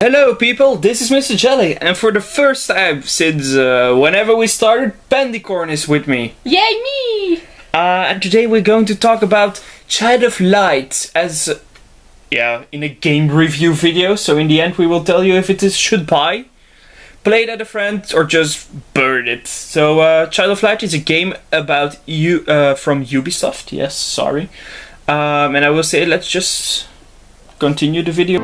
Hello people, this is Mr. Jelly, and for the first time since whenever we started, Pendicorn is with me. Yay me! And today we're going to talk about Child of Light as, in a game review video, so in the end we will tell you if it is should buy, play it at a friend, or just burn it. So Child of Light is a game about from Ubisoft, yes, sorry. And I will say let's just continue the video.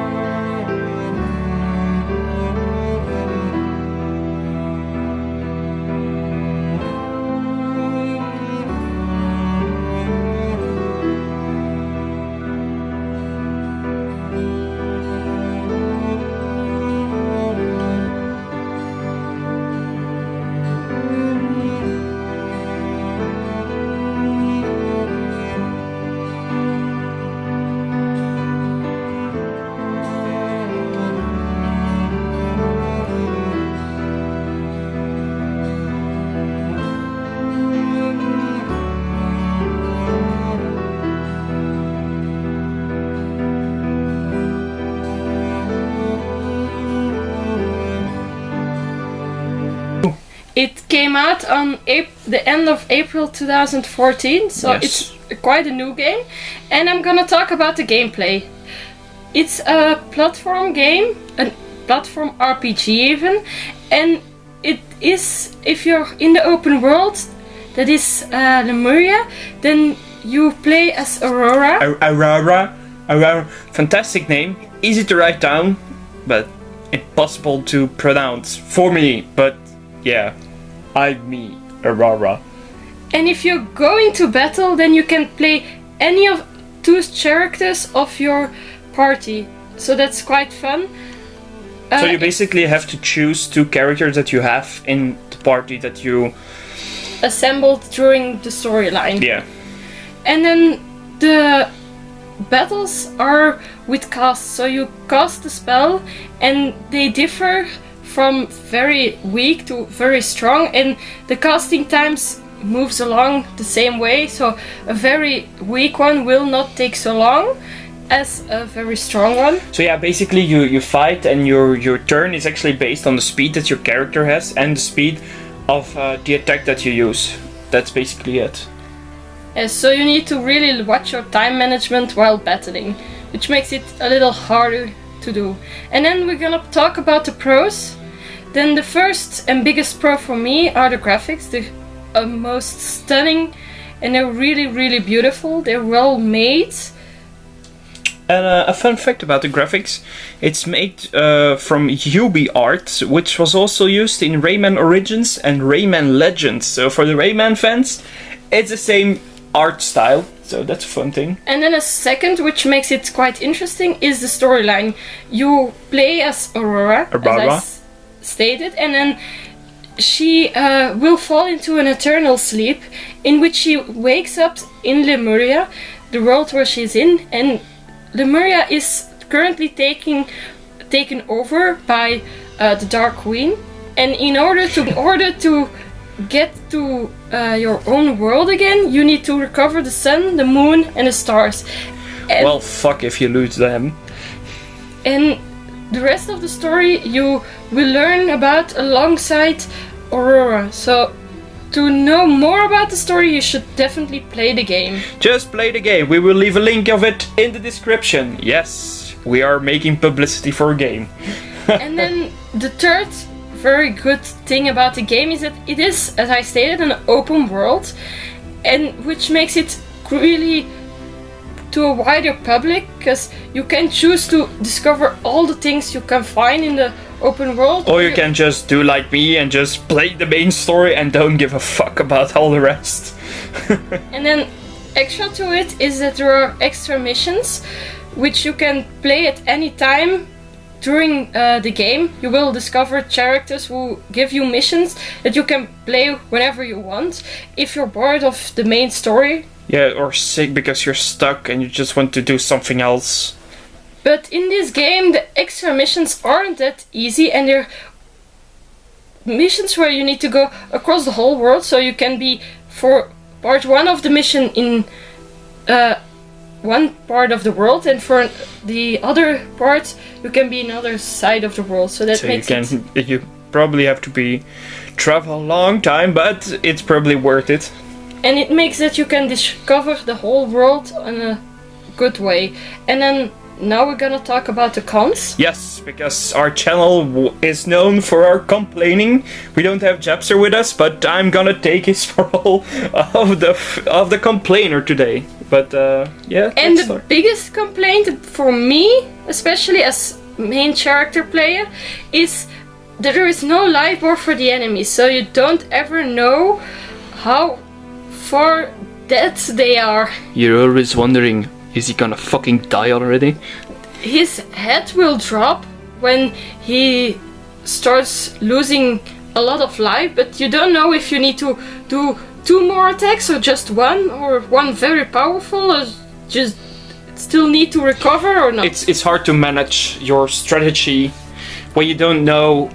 It came out on the end of April 2014, so Yes. it's quite a new game. And I'm gonna talk about the gameplay. It's a platform game, a platform RPG even, and it is, if you're in the open world, that is Lemuria, then you play as Aurora. Aurora, fantastic name, easy to write down, but impossible to pronounce for me, but yeah, me, Aurora. And if you go into battle, then you can play any of two characters of your party. So that's quite fun. So you basically have to choose two characters that you have in the party that you assembled during the storyline. Yeah. And then the battles are with cast. So you cast the spell and they differ from very weak to very strong, and the casting times moves along the same way, so a very weak one will not take so long as a very strong one. So yeah, basically you fight, and your turn is actually based on the speed that your character has and the speed of the attack that you use. That's basically it. So you need to really watch your time management while battling, which makes it a little harder to do. And then we're gonna talk about the pros. Then the first and biggest pro for me are the graphics. They're most stunning and they're really, really beautiful. They're well made. And a fun fact about the graphics, it's made from UbiArt, which was also used in Rayman Origins and Rayman Legends. So for the Rayman fans, it's the same art style, so that's a fun thing. And then a second, which makes it quite interesting, is the storyline. You play as Aurora. As I stated, and then she will fall into an eternal sleep in which she wakes up in Lemuria, the world where she's in, and Lemuria is currently taken over by the Dark Queen, and in order to get to your own world again, you need to recover the sun, the moon, and the stars. And well, fuck if you lose them. And the rest of the story you will learn about alongside Aurora. So to know more about the story, you should definitely play the game. Just play the game. We will leave a link of it in the description. Yes, we are making publicity for a game. And then the third very good thing about the game is that it is, as I stated, an open world, and which makes it really to a wider public, because you can choose to discover all the things you can find in the open world. Or you can just do like me and just play the main story and don't give a fuck about all the rest. And then extra to it is that there are extra missions which you can play at any time during the game. You will discover characters who give you missions that you can play whenever you want. If you're bored of the main story, yeah, or sick because you're stuck and you just want to do something else. But in this game, the extra missions aren't that easy, and they're missions where you need to go across the whole world. So you can be for part one of the mission in one part of the world, and for the other part you can be another side of the world. So that makes you probably have to travel a long time, but it's probably worth it. And it makes that you can discover the whole world in a good way. And then now we're gonna talk about the cons. Yes, because our channel is known for our complaining. We don't have Japster with us, but I'm gonna take his role of the complainer today. But yeah. And the biggest complaint for me, especially as main character player, is that there is no life bar for the enemies. So you don't ever know how far dead they are. You're always wondering, is he gonna fucking die already? His head will drop when he starts losing a lot of life, but you don't know if you need to do 2 more attacks or just one, or one very powerful, or just still need to recover or not. It's hard to manage your strategy when you don't know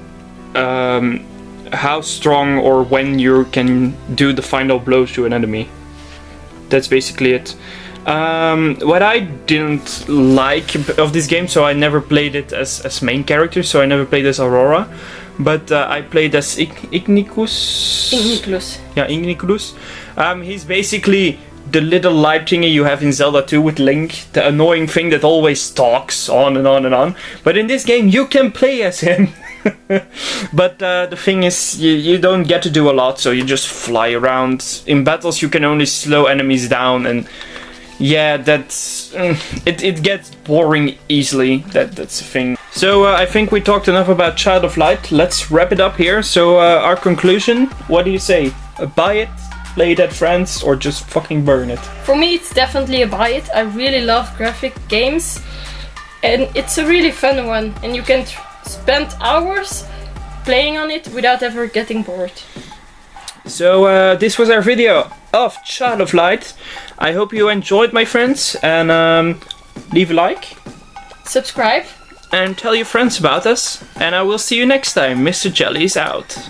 how strong or when you can do the final blows to an enemy. That's basically it. What I didn't like of this game, so I never played it as main character, so I never played as Aurora, but I played as Igniculus. Yeah, Igniculus. He's basically the little light thingy you have in Zelda 2 with Link, the annoying thing that always talks on and on and on. But in this game you can play as him. But the thing is, you don't get to do a lot, so you just fly around. In battles you can only slow enemies down, and yeah, that's it gets boring easily. That's the thing. So I think we talked enough about Child of Light. Let's wrap it up here. So our conclusion, what do you say? Buy it, play it at friends, or just fucking burn it? For me, it's definitely a buy it. I really love graphic games, and it's a really fun one, and you can spend hours playing on it without ever getting bored. So this was our video of Child of Light. I hope you enjoyed, my friends, and leave a like, subscribe, and tell your friends about us, and I will see you next time. Mr. Jelly is out.